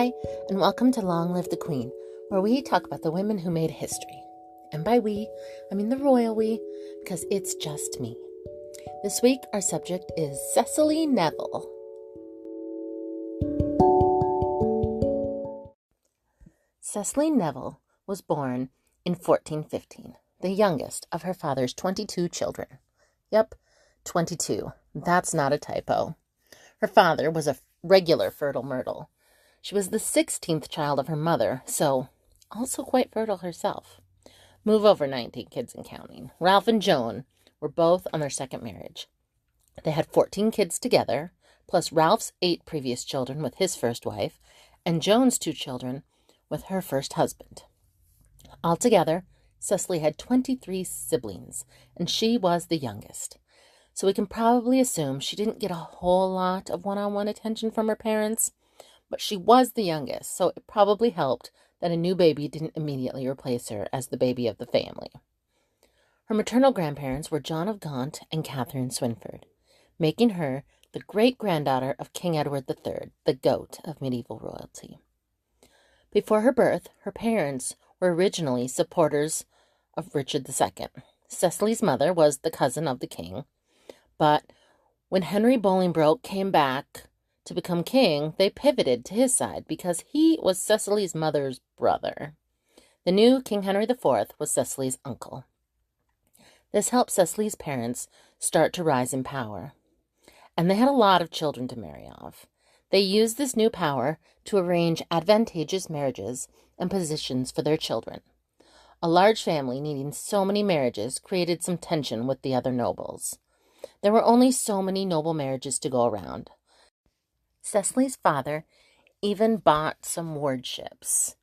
Hi, and welcome to Long Live the Queen, where we talk about the women who made history. And by we, I mean the royal we, because it's just me. This week, our subject is Cecily Neville. Cecily Neville was born in 1415, the youngest of her father's 22 children. Yep, 22. That's not a typo. Her father was a regular fertile myrtle. She was the 16th child of her mother, so also quite fertile herself. Move over 19 kids and counting. Ralph and Joan were both on their second marriage. They had 14 kids together, plus Ralph's 8 previous children with his first wife, and Joan's 2 children with her first husband. Altogether, Cecily had 23 siblings, and she was the youngest. So we can probably assume she didn't get a whole lot of one-on-one attention from her parents, but she was the youngest, so it probably helped that a new baby didn't immediately replace her as the baby of the family. Her maternal grandparents were John of Gaunt and Catherine Swynford, making her the great-granddaughter of King Edward III, the goat of medieval royalty. Before her birth, her parents were originally supporters of Richard II. Cecily's mother was the cousin of the king, but when Henry Bolingbroke came back to become king, they pivoted to his side because he was Cecily's mother's brother. The new King Henry IV was Cecily's uncle. This helped Cecily's parents start to rise in power, and they had a lot of children to marry off. They used this new power to arrange advantageous marriages and positions for their children. A large family needing so many marriages created some tension with the other nobles. There were only so many noble marriages to go around. Cecily's father even bought some wardships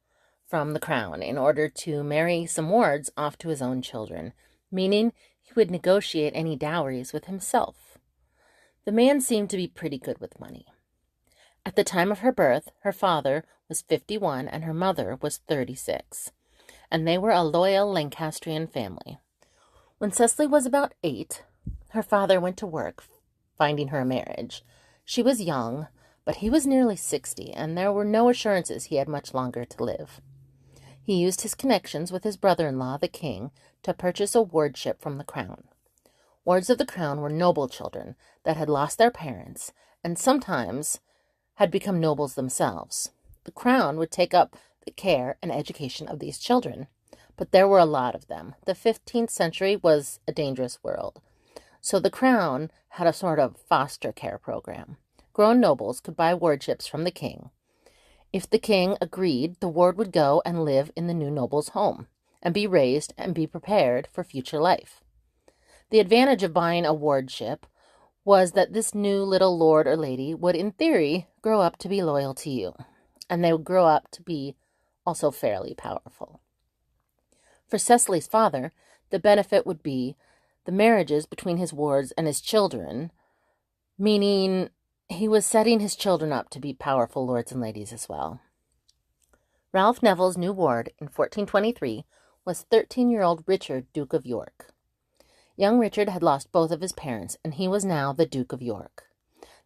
from the crown in order to marry some wards off to his own children, meaning he would negotiate any dowries with himself. The man seemed to be pretty good with money. At the time of her birth, her father was 51 and her mother was 36, and they were a loyal Lancastrian family. When Cecily was about 8, her father went to work, finding her a marriage. She was young, but he was nearly 60, and there were no assurances he had much longer to live. He used his connections with his brother-in-law, the king, to purchase a wardship from the crown. Wards of the crown were noble children that had lost their parents, and sometimes had become nobles themselves. The crown would take up the care and education of these children, but there were a lot of them. The 15th century was a dangerous world, so the crown had a sort of foster care program. Grown nobles could buy wardships from the king. If the king agreed, the ward would go and live in the new noble's home and be raised and be prepared for future life. The advantage of buying a wardship was that this new little lord or lady would, in theory, grow up to be loyal to you, and they would grow up to be also fairly powerful. For Cecily's father, the benefit would be the marriages between his wards and his children, meaning he was setting his children up to be powerful lords and ladies as well. Ralph Neville's new ward in 1423 was 13-year-old Richard, Duke of York. Young Richard had lost both of his parents, and he was now the Duke of York.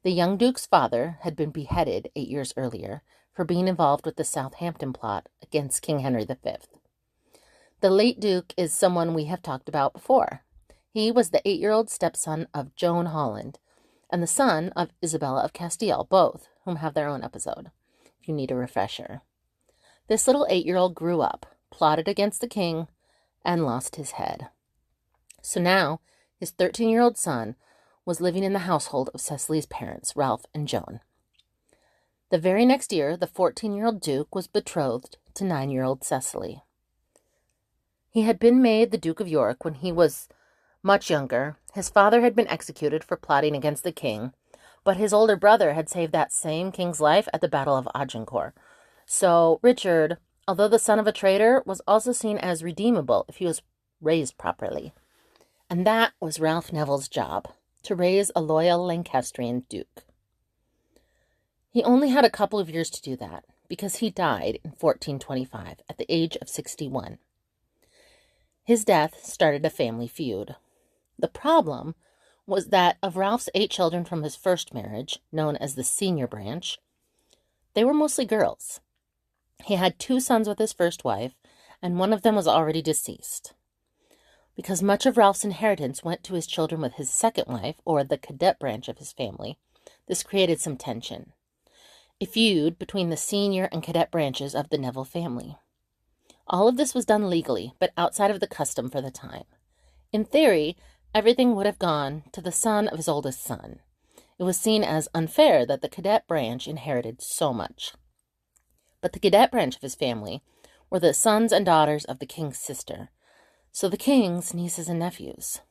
The young Duke's father had been beheaded 8 years earlier for being involved with the Southampton plot against King Henry V. The late Duke is someone we have talked about before. He was the 8-year-old stepson of Joan Holland, and the son of Isabella of Castile, both whom have their own episode, if you need a refresher. This little 8-year-old grew up, plotted against the king, and lost his head. So now, his 13-year-old son was living in the household of Cecily's parents, Ralph and Joan. The very next year, the 14-year-old Duke was betrothed to 9-year-old Cecily. He had been made the Duke of York when he was much younger. His father had been executed for plotting against the king, but his older brother had saved that same king's life at the Battle of Agincourt. So Richard, although the son of a traitor, was also seen as redeemable if he was raised properly. And that was Ralph Neville's job, to raise a loyal Lancastrian duke. He only had a couple of years to do that, because he died in 1425 at the age of 61. His death started a family feud. The problem was that of Ralph's 8 children from his first marriage, known as the senior branch, They were mostly girls. He had 2 sons with his first wife, and one of them was already deceased. Because much of Ralph's inheritance went to his children with his second wife, or the cadet branch of his family, this created some tension. A feud between the senior and cadet branches of the Neville family. All of this was done legally, but outside of the custom for the time. In theory, everything would have gone to the son of his oldest son. It was seen as unfair that the cadet branch inherited so much. But the cadet branch of his family were the sons and daughters of the king's sister, so the king's nieces and nephews.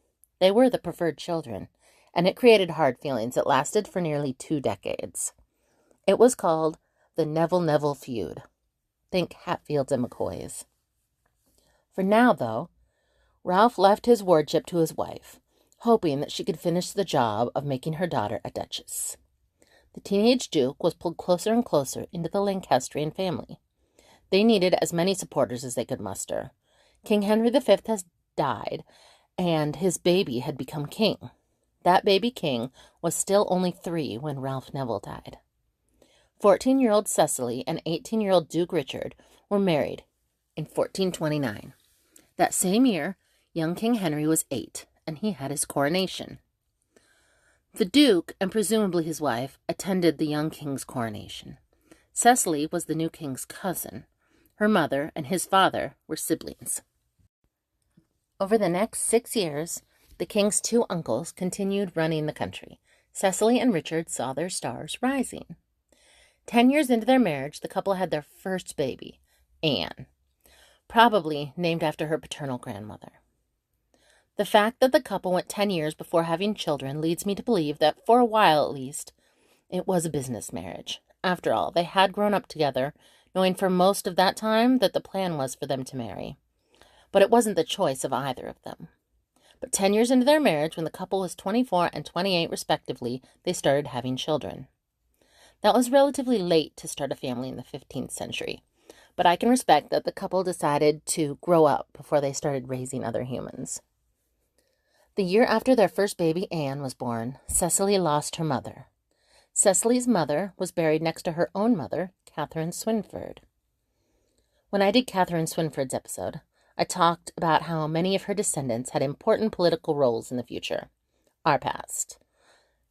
They were the preferred children, and it created hard feelings that lasted for nearly 2 decades. It was called the Neville-Neville feud. Think Hatfields and McCoys. For now, though, Ralph left his wardship to his wife, hoping that she could finish the job of making her daughter a duchess. The teenage duke was pulled closer and closer into the Lancastrian family. They needed as many supporters as they could muster. King Henry V has died, and his baby had become king. That baby king was still only 3 when Ralph Neville died. 14-year-old Cecily and 18-year-old Duke Richard were married in 1429. That same year, young King Henry was 8, and he had his coronation. The Duke, and presumably his wife, attended the young king's coronation. Cecily was the new king's cousin. Her mother and his father were siblings. Over the next 6 years, the king's 2 uncles continued running the country. Cecily and Richard saw their stars rising. 10 years into their marriage, the couple had their first baby, Anne, probably named after her paternal grandmother. The fact that the couple went 10 years before having children leads me to believe that, for a while at least, it was a business marriage. After all, they had grown up together, knowing for most of that time that the plan was for them to marry. But it wasn't the choice of either of them. But 10 years into their marriage, when the couple was 24 and 28 respectively, they started having children. That was relatively late to start a family in the 15th century, but I can respect that the couple decided to grow up before they started raising other humans. The year after their first baby, Anne, was born, Cecily lost her mother. Cecily's mother was buried next to her own mother, Catherine Swynford. When I did Catherine Swynford's episode, I talked about how many of her descendants had important political roles in the future, our past.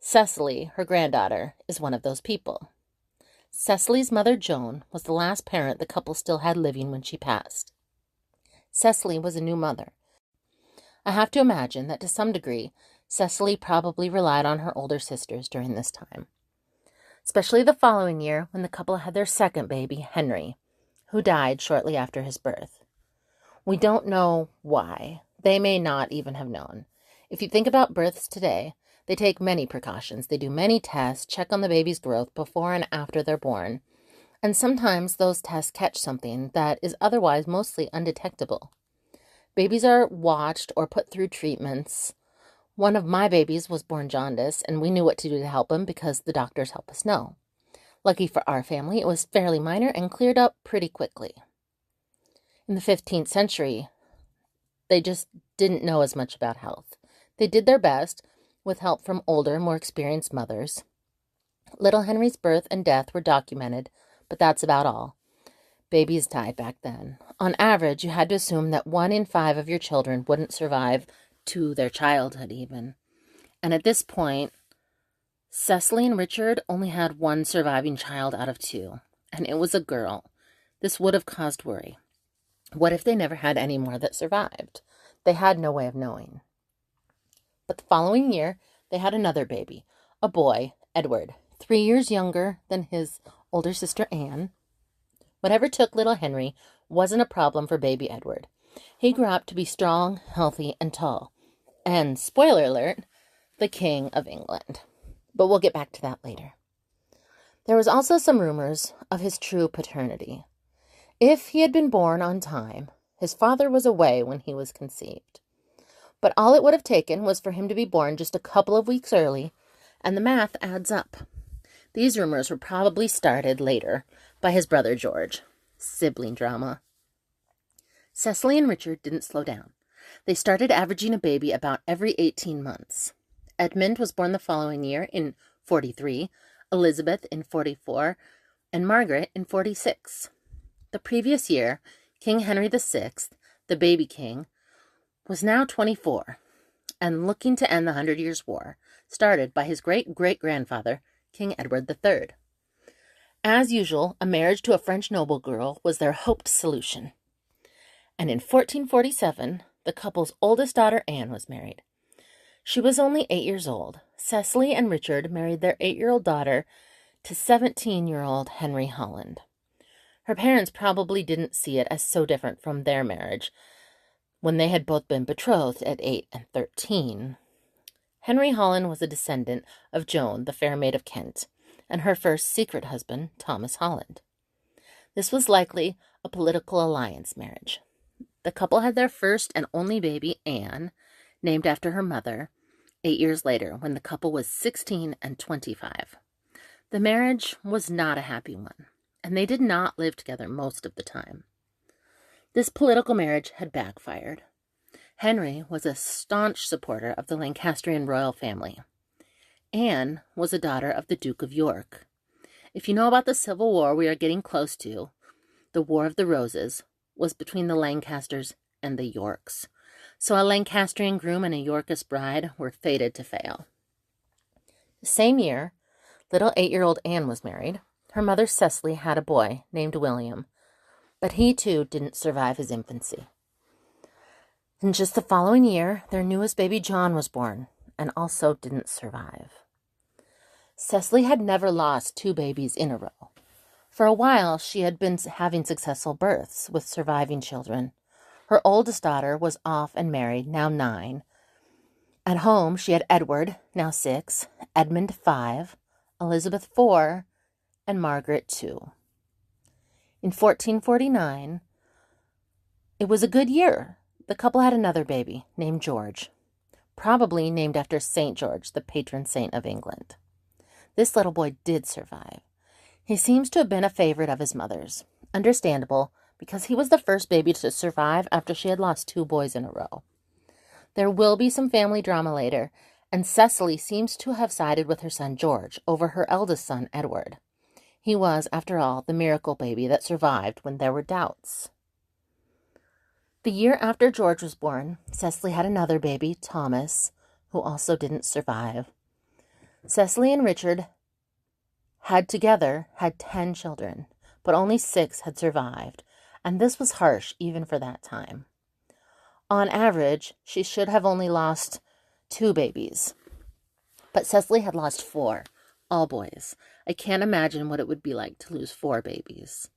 Cecily, her granddaughter, is one of those people. Cecily's mother, Joan, was the last parent the couple still had living when she passed. Cecily was a new mother. I have to imagine that to some degree, Cecily probably relied on her older sisters during this time, especially the following year when the couple had their second baby, Henry, who died shortly after his birth. We don't know why. They may not even have known. If you think about births today, they take many precautions. They do many tests, check on the baby's growth before and after they're born, and sometimes those tests catch something that is otherwise mostly undetectable. Babies are watched or put through treatments. One of my babies was born jaundice, and we knew what to do to help him because the doctors help us know. Lucky for our family, it was fairly minor and cleared up pretty quickly. In the 15th century, they just didn't know as much about health. They did their best with help from older, more experienced mothers. Little Henry's birth and death were documented, but that's about all. Babies died back then. On average, you had to assume that 1 in 5 of your children wouldn't survive to their childhood even. And at this point, Cecily and Richard only had 1 surviving child out of 2, and it was a girl. This would have caused worry. What if they never had any more that survived? They had no way of knowing. But the following year, they had another baby, a boy, Edward, 3 years younger than his older sister Anne. Whatever took little Henry wasn't a problem for baby Edward. He grew up to be strong, healthy, and tall. And, spoiler alert, the King of England. But we'll get back to that later. There was also some rumors of his true paternity. If he had been born on time, his father was away when he was conceived. But all it would have taken was for him to be born just a couple of weeks early, and the math adds up. These rumors were probably started later by his brother George. Sibling drama. Cecily and Richard didn't slow down. They started averaging a baby about every 18 months. Edmund was born the following year in 43, Elizabeth in 44, and Margaret in 46. The previous year, King Henry VI, the baby king, was now 24 and looking to end the 100 Years' War, started by his great-great-grandfather, King Edward III. As usual, a marriage to a French noble girl was their hoped solution. And in 1447, the couple's oldest daughter, Anne, was married. She was only 8 years old. Cecily and Richard married their 8-year-old daughter to 17-year-old Henry Holland. Her parents probably didn't see it as so different from their marriage when they had both been betrothed at 8 and 13. Henry Holland was a descendant of Joan, the Fair Maid of Kent, and her first secret husband, Thomas Holland. This was likely a political alliance marriage. The couple had their first and only baby, Anne, named after her mother, 8 years later, when the couple was 16 and 25. The marriage was not a happy one, and they did not live together most of the time. This political marriage had backfired. Henry was a staunch supporter of the Lancastrian royal family. Anne was a daughter of the Duke of York. If you know about the Civil War we are getting close to, the War of the Roses was between the Lancasters and the Yorks. So a Lancastrian groom and a Yorkist bride were fated to fail. The same year, little 8-year-old Anne was married. Her mother Cecily had a boy named William, but he too didn't survive his infancy. In just the following year, their newest baby John was born and also didn't survive. Cecily had never lost 2 babies in a row. For a while, she had been having successful births with surviving children. Her oldest daughter was off and married, now 9. At home, she had Edward, now 6, Edmund 5, Elizabeth 4, and Margaret 2. In 1449, it was a good year. The couple had another baby named George, probably named after St. George, the patron saint of England. This little boy did survive. He seems to have been a favorite of his mother's. Understandable, because he was the first baby to survive after she had lost 2 boys in a row. There will be some family drama later, and Cecily seems to have sided with her son George over her eldest son Edward. He was, after all, the miracle baby that survived when there were doubts. The year after George was born, Cecily had another baby, Thomas, who also didn't survive. Cecily and Richard had 10 children, but only 6 had survived, and this was harsh even for that time. On average, she should have only lost 2 babies, but Cecily had lost 4, all boys. I can't imagine what it would be like to lose 4 babies.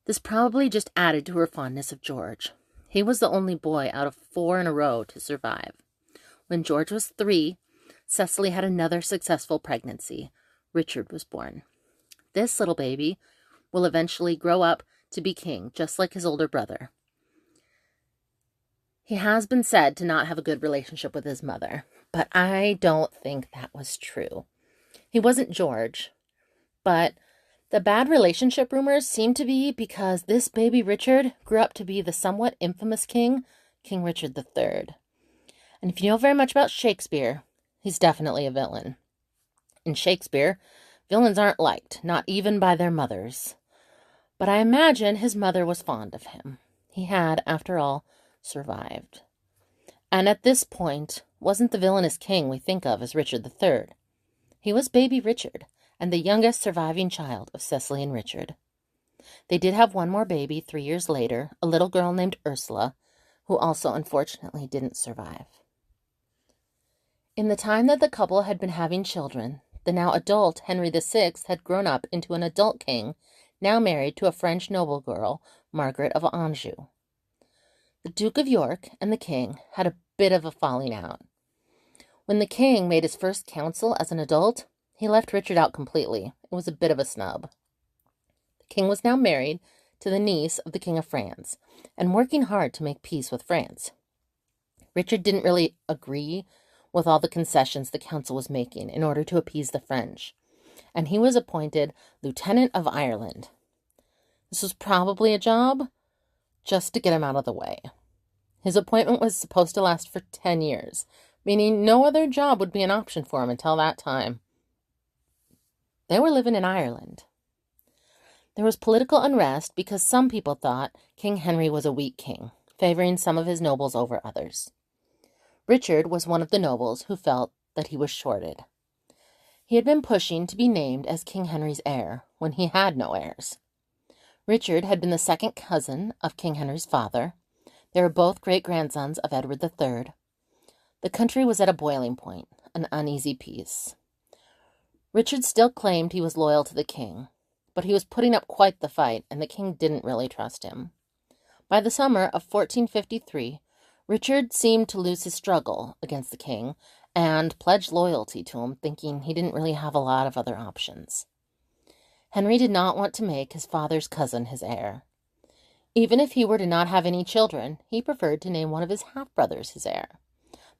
This probably just added to her fondness of George. He was the only boy out of 4 in a row to survive. When George was 3, Cecily had another successful pregnancy. Richard was born. This little baby will eventually grow up to be king, just like his older brother. He has been said to not have a good relationship with his mother, but I don't think that was true. He wasn't George, but the bad relationship rumors seem to be because this baby Richard grew up to be the somewhat infamous king, King Richard III. And if you know very much about Shakespeare, he's definitely a villain. In Shakespeare, villains aren't liked, not even by their mothers. But I imagine his mother was fond of him. He had, after all, survived. And at this point, wasn't the villainous king we think of as Richard III. He was baby Richard, and the youngest surviving child of Cecily and Richard. They did have one more baby 3 years later, a little girl named Ursula, who also unfortunately didn't survive. In the time that the couple had been having children, the now adult Henry VI had grown up into an adult king, now married to a French noble girl, Margaret of Anjou. The Duke of York and the king had a bit of a falling out. When the king made his first council as an adult, he left Richard out completely. It was a bit of a snub. The king was now married to the niece of the King of France and working hard to make peace with France. Richard didn't really agree with all the concessions the council was making in order to appease the French, and he was appointed Lieutenant of Ireland. This was probably a job just to get him out of the way. His appointment was supposed to last for 10 years, meaning no other job would be an option for him until that time. They were living in Ireland. There was political unrest because some people thought King Henry was a weak king, favoring some of his nobles over others. Richard was one of the nobles who felt that he was shorted. He had been pushing to be named as King Henry's heir when he had no heirs. Richard had been the second cousin of King Henry's father. They were both great-grandsons of Edward III. The country was at a boiling point, an uneasy peace. Richard still claimed he was loyal to the king, but he was putting up quite the fight, and the king didn't really trust him. By the summer of 1453, Richard seemed to lose his struggle against the king and pledged loyalty to him, thinking he didn't really have a lot of other options. Henry did not want to make his father's cousin his heir. Even if he were to not have any children, he preferred to name one of his half-brothers his heir.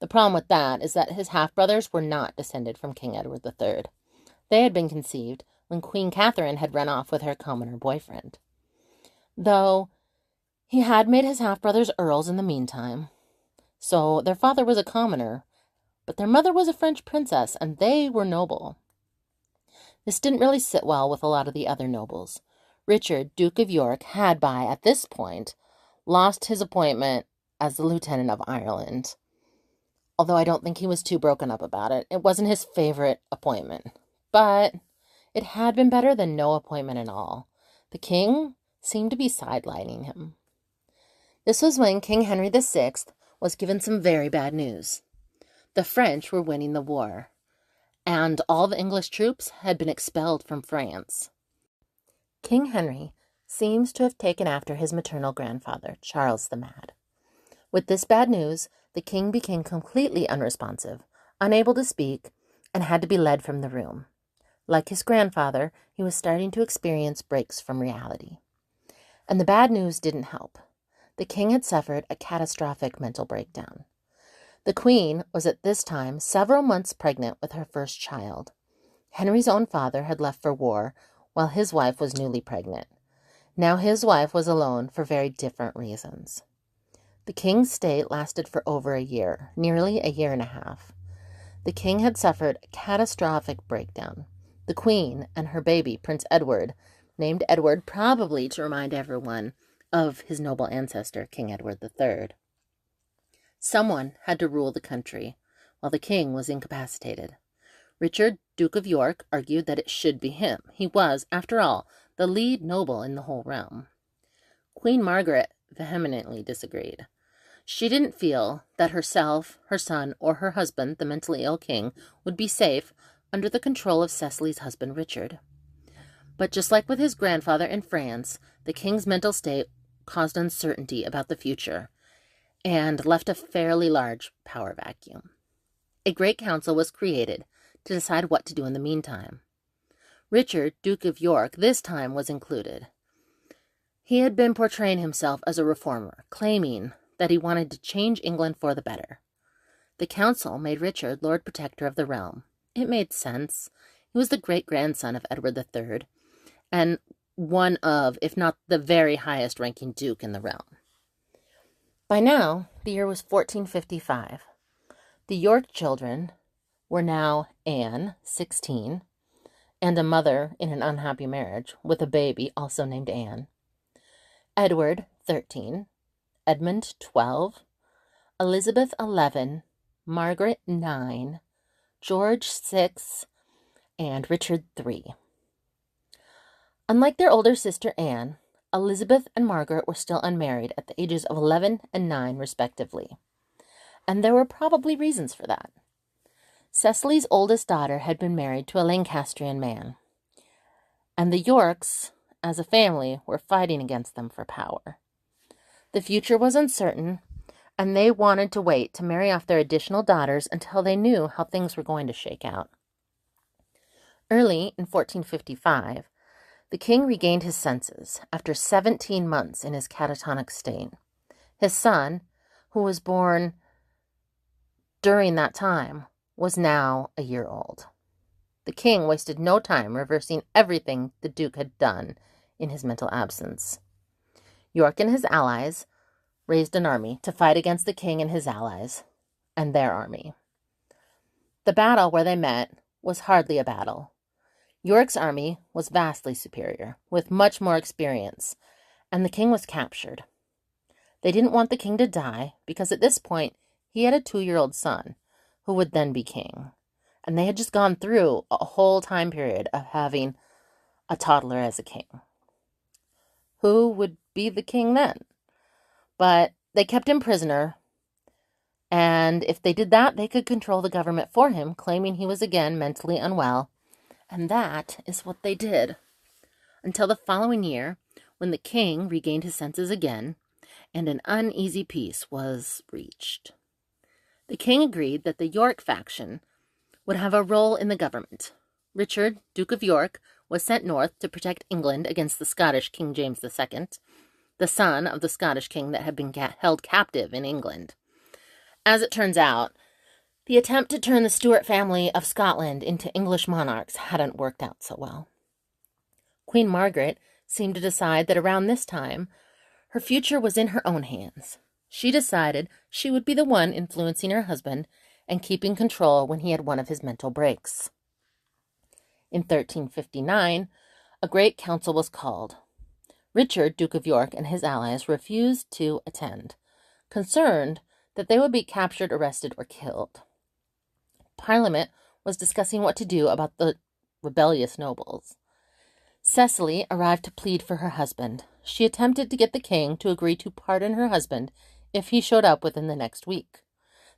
The problem with that is that his half-brothers were not descended from King Edward III. They had been conceived when Queen Catherine had run off with her commoner boyfriend. Though he had made his half-brothers earls in the meantime, so their father was a commoner, but their mother was a French princess, and they were noble. This didn't really sit well with a lot of the other nobles. Richard, Duke of York, had at this point, lost his appointment as the Lieutenant of Ireland. Although I don't think he was too broken up about it. It wasn't his favorite appointment. But it had been better than no appointment at all. The king seemed to be sidelining him. This was when King Henry VI was given some very bad news. The French were winning the war, and all the English troops had been expelled from France. King Henry seems to have taken after his maternal grandfather, Charles the Mad. With this bad news, the king became completely unresponsive, unable to speak, and had to be led from the room. Like his grandfather, he was starting to experience breaks from reality. And the bad news didn't help. The king had suffered a catastrophic mental breakdown. The queen was at this time several months pregnant with her first child. Henry's own father had left for war, while his wife was newly pregnant. Now his wife was alone for very different reasons. The king's state lasted for over a year, nearly a year and a half. The king had suffered a catastrophic breakdown. The queen and her baby, Prince Edward, named Edward probably to remind everyone of his noble ancestor, King Edward III. Someone had to rule the country, while the king was incapacitated. Richard, Duke of York, argued that it should be him. He was, after all, the lead noble in the whole realm. Queen Margaret vehemently disagreed. She didn't feel that herself, her son, or her husband, the mentally ill king, would be safe under the control of Cecily's husband, Richard. But just like with his grandfather in France, the king's mental state caused uncertainty about the future and left a fairly large power vacuum. A great council was created to decide what to do in the meantime. Richard, Duke of York, this time was included. He had been portraying himself as a reformer, claiming that he wanted to change England for the better. The council made Richard Lord Protector of the realm. It made sense. He was the great-grandson of Edward III, and one of, if not the very highest-ranking duke in the realm. By now, the year was 1455. The York children were now Anne, 16, and a mother in an unhappy marriage with a baby also named Anne. Edward, 13, Edmund, 12, Elizabeth, 11, Margaret, 9, George, 6, and Richard, 3. Unlike their older sister Anne, Elizabeth and Margaret were still unmarried at the ages of 11 and 9, respectively. And there were probably reasons for that. Cecily's oldest daughter had been married to a Lancastrian man, and the Yorks, as a family, were fighting against them for power. The future was uncertain, and they wanted to wait to marry off their additional daughters until they knew how things were going to shake out. Early in 1455, the king regained his senses after 17 months in his catatonic state. His son, who was born during that time, was now a year old. The king wasted no time reversing everything the duke had done in his mental absence. York and his allies raised an army to fight against the king and his allies and their army. The battle where they met was hardly a battle. York's army was vastly superior, with much more experience, and the king was captured. They didn't want the king to die because at this point he had a 2-year-old son who would then be king. And they had just gone through a whole time period of having a toddler as a king. Who would be the king then? But they kept him prisoner, and if they did that, they could control the government for him, claiming he was again mentally unwell. And that is what they did. Until the following year, when the king regained his senses again, and an uneasy peace was reached. The king agreed that the York faction would have a role in the government. Richard, Duke of York, was sent north to protect England against the Scottish King James II, the son of the Scottish king that had been held captive in England. As it turns out, the attempt to turn the Stuart family of Scotland into English monarchs hadn't worked out so well. Queen Margaret seemed to decide that around this time, her future was in her own hands. She decided she would be the one influencing her husband and keeping control when he had one of his mental breaks. In 1359, a great council was called. Richard, Duke of York, and his allies refused to attend, concerned that they would be captured, arrested, or killed. Parliament was discussing what to do about the rebellious nobles. Cecily arrived to plead for her husband. She attempted to get the king to agree to pardon her husband if he showed up within the next week.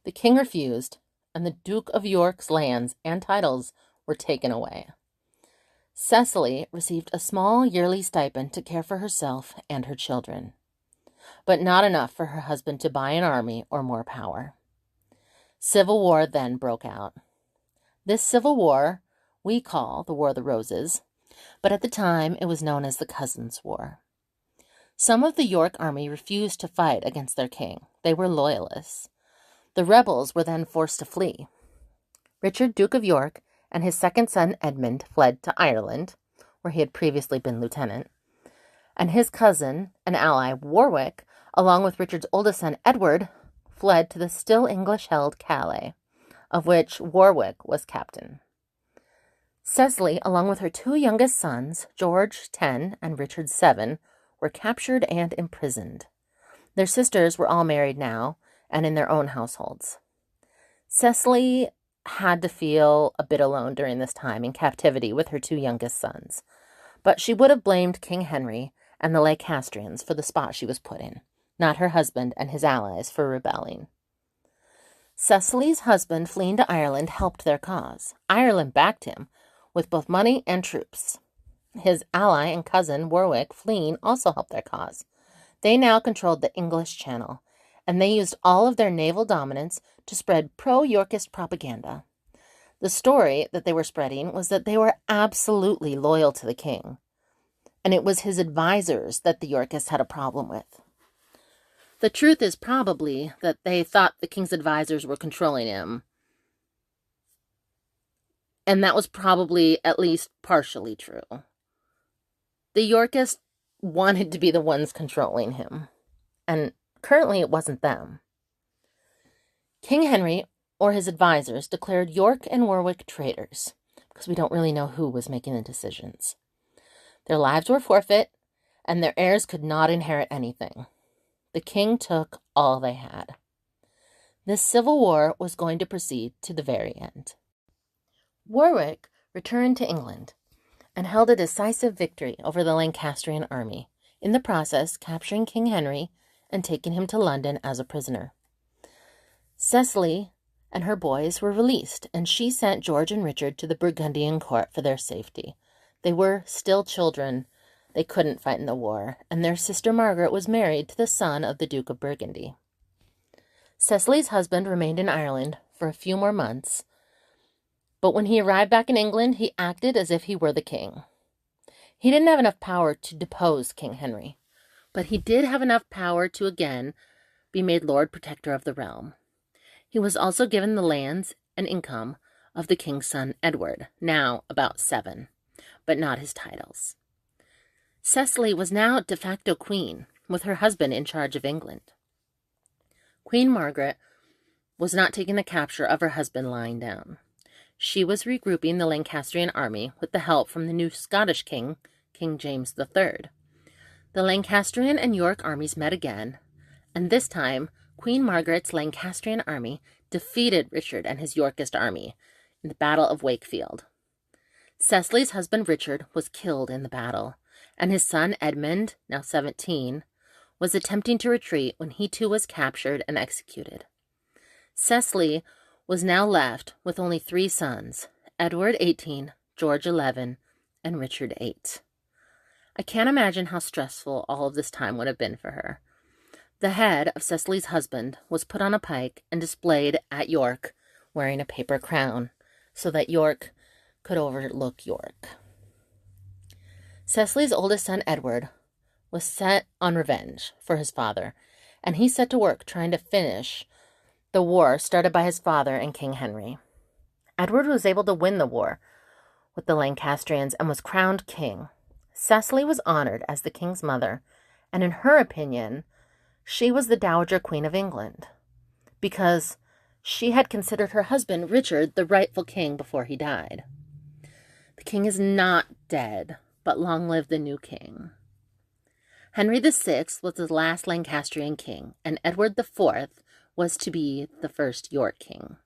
The king refused, and the Duke of York's lands and titles were taken away. Cecily received a small yearly stipend to care for herself and her children, but not enough for her husband to buy an army or more power. Civil war then broke out. This civil war we call the War of the Roses, but at the time it was known as the Cousins' War. Some of the York army refused to fight against their king. They were loyalists. The rebels were then forced to flee. Richard, Duke of York, and his second son Edmund fled to Ireland, where he had previously been lieutenant, and his cousin and ally Warwick, along with Richard's oldest son Edward, fled to the still English-held Calais, of which Warwick was captain. Cecily, along with her 2 youngest sons, George, 10, and Richard, 7, were captured and imprisoned. Their sisters were all married now and in their own households. Cecily had to feel a bit alone during this time in captivity with her 2 youngest sons, but she would have blamed King Henry and the Lancastrians for the spot she was put in, not her husband and his allies for rebelling. Cecily's husband fleeing to Ireland helped their cause. Ireland backed him with both money and troops. His ally and cousin Warwick fleeing also helped their cause. They now controlled the English Channel, and they used all of their naval dominance to spread pro-Yorkist propaganda. The story that they were spreading was that they were absolutely loyal to the king, and it was his advisors that the Yorkists had a problem with. The truth is probably that they thought the king's advisors were controlling him, and that was probably at least partially true. The Yorkists wanted to be the ones controlling him, and currently it wasn't them. King Henry, or his advisors, declared York and Warwick traitors, because we don't really know who was making the decisions. Their lives were forfeit, and their heirs could not inherit anything. The king took all they had. This civil war was going to proceed to the very end. Warwick returned to England and held a decisive victory over the Lancastrian army, in the process capturing King Henry and taking him to London as a prisoner. Cecily and her boys were released, and she sent George and Richard to the Burgundian court for their safety. They were still children. They couldn't fight in the war, and their sister Margaret was married to the son of the Duke of Burgundy. Cecily's husband remained in Ireland for a few more months, but when he arrived back in England, he acted as if he were the king. He didn't have enough power to depose King Henry, but he did have enough power to again be made Lord Protector of the realm. He was also given the lands and income of the king's son Edward, now about 7, but not his titles. Cecily was now de facto queen, with her husband in charge of England. Queen Margaret was not taking the capture of her husband lying down. She was regrouping the Lancastrian army with the help from the new Scottish king, King James III. The Lancastrian and York armies met again, and this time Queen Margaret's Lancastrian army defeated Richard and his Yorkist army in the Battle of Wakefield. Cecily's husband Richard was killed in the battle, and his son Edmund, now 17, was attempting to retreat when he too was captured and executed. Cecily was now left with only 3 sons, Edward 18, George 11, and Richard 8. I can't imagine how stressful all of this time would have been for her. The head of Cecily's husband was put on a pike and displayed at York wearing a paper crown so that York could overlook York. Cecily's oldest son, Edward, was set on revenge for his father, and he set to work trying to finish the war started by his father and King Henry. Edward was able to win the war with the Lancastrians and was crowned king. Cecily was honored as the king's mother, and in her opinion, she was the Dowager Queen of England, because she had considered her husband, Richard, the rightful king before he died. The king is not dead, but long live the new king. Henry VI was the last Lancastrian king, and Edward IV was to be the first York king.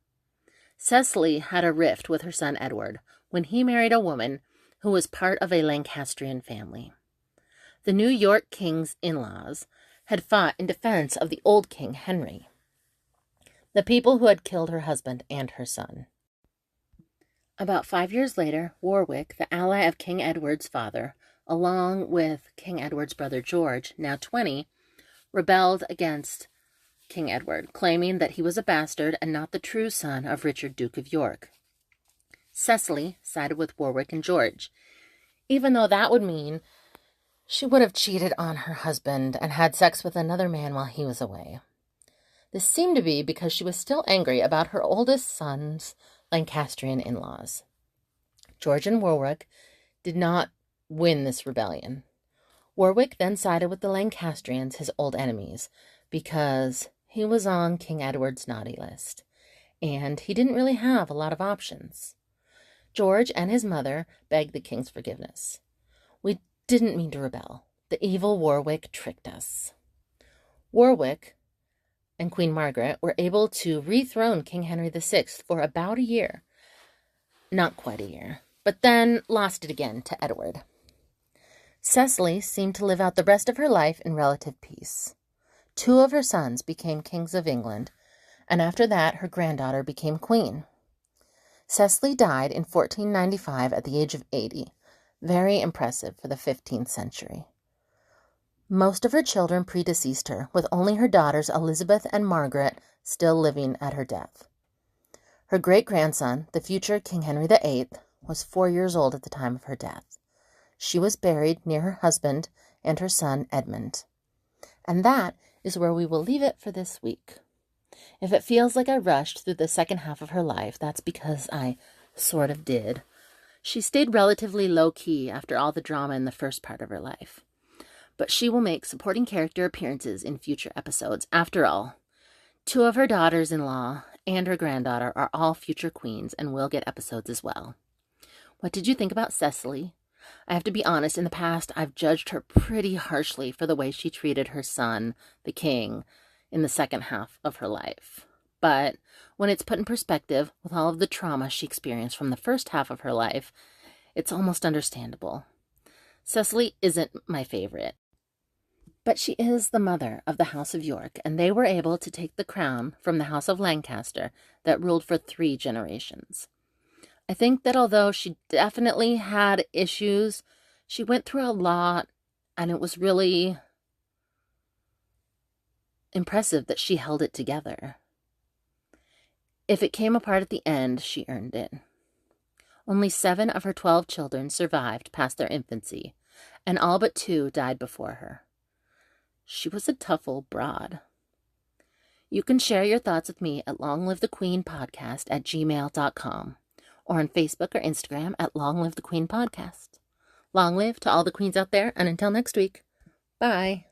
Cecily had a rift with her son Edward when he married a woman who was part of a Lancastrian family. The new York king's in-laws had fought in defense of the old king Henry, the people who had killed her husband and her son. About 5 years later, Warwick, the ally of King Edward's father, along with King Edward's brother George, now 20, rebelled against King Edward, claiming that he was a bastard and not the true son of Richard, Duke of York. Cecily sided with Warwick and George, even though that would mean she would have cheated on her husband and had sex with another man while he was away. This seemed to be because she was still angry about her oldest son's Lancastrian in-laws. George and Warwick did not win this rebellion. Warwick then sided with the Lancastrians, his old enemies, because he was on King Edward's naughty list, and he didn't really have a lot of options. George and his mother begged the king's forgiveness. "We didn't mean to rebel. The evil Warwick tricked us." Warwick and Queen Margaret were able to rethrone King Henry VI for about a year. Not quite a year, but then lost it again to Edward. Cecily seemed to live out the rest of her life in relative peace. 2 of her sons became kings of England, and after that her granddaughter became queen. Cecily died in 1495 at the age of 80, very impressive for the 15th century. Most of her children predeceased her, with only her daughters Elizabeth and Margaret still living at her death. Her great-grandson, the future King Henry VIII, was 4 years old at the time of her death. She was buried near her husband and her son Edmund. And that is where we will leave it for this week. If it feels like I rushed through the second half of her life, that's because I sort of did. She stayed relatively low-key after all the drama in the first part of her life. But she will make supporting character appearances in future episodes. After all, 2 of her daughters-in-law and her granddaughter are all future queens and will get episodes as well. What did you think about Cecily? I have to be honest, in the past, I've judged her pretty harshly for the way she treated her son, the king, in the second half of her life. But when it's put in perspective with all of the trauma she experienced from the first half of her life, it's almost understandable. Cecily isn't my favorite, but she is the mother of the House of York, and they were able to take the crown from the House of Lancaster that ruled for 3 generations. I think that although she definitely had issues, she went through a lot, and it was really impressive that she held it together. If it came apart at the end, she earned it. Only 7 of her 12 children survived past their infancy, and all but 2 died before her. She was a tough old broad. You can share your thoughts with me at longlivethequeenpodcast@gmail.com or on Facebook or Instagram at Long Live the Queen Podcast. Long live to all the queens out there, and until next week, bye.